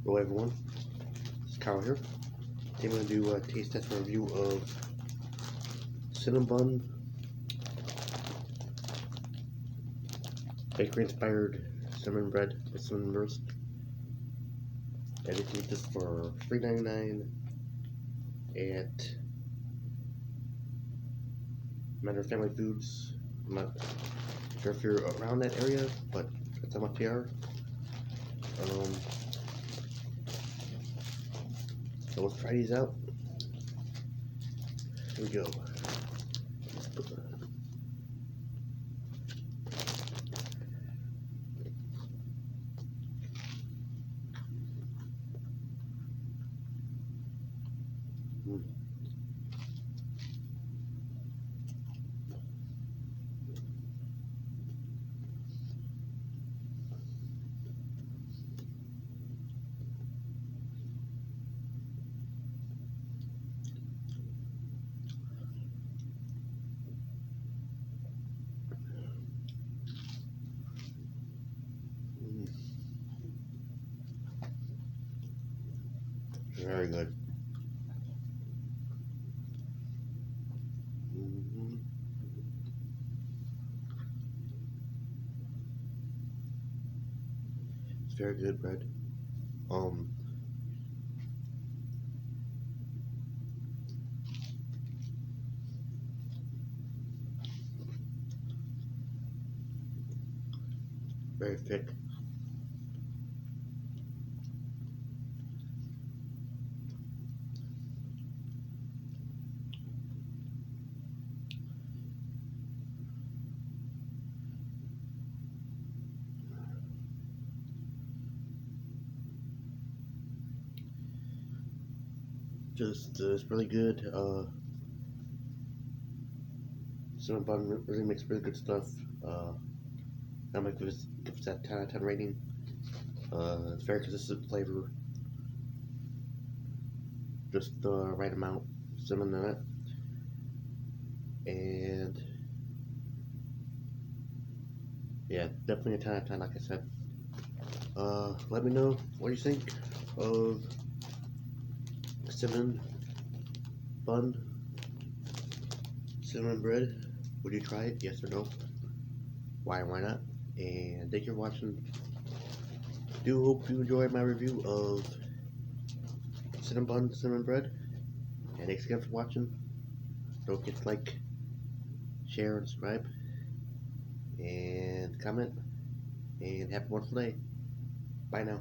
Hello everyone, it's Kyle here. Today I'm going to do a taste test review of Cinnabon bakery inspired cinnamon bread with cinnamon burst. And you can get this for $3.99 at Matter Family Foods. I'm not sure if you're around that area, but that's how much they are. So let's try these out. Here we go. Very good. It's very good bread. Very thick. It's really good. Cinnabon really makes really good stuff. I'm gonna give it that 10 out of 10 rating. It's very consistent flavor, just the right amount of cinnamon in it, and yeah, definitely a 10 out of 10. Like I said, let me know what you think of cinnamon bun, cinnamon bread. Would you try it? Yes or no? Why not? And thank you for watching. Do hope you enjoyed my review of Cinnabon cinnamon bread. And thanks again for watching. Don't forget to like, share, and subscribe, and comment. And have a wonderful day. Bye now.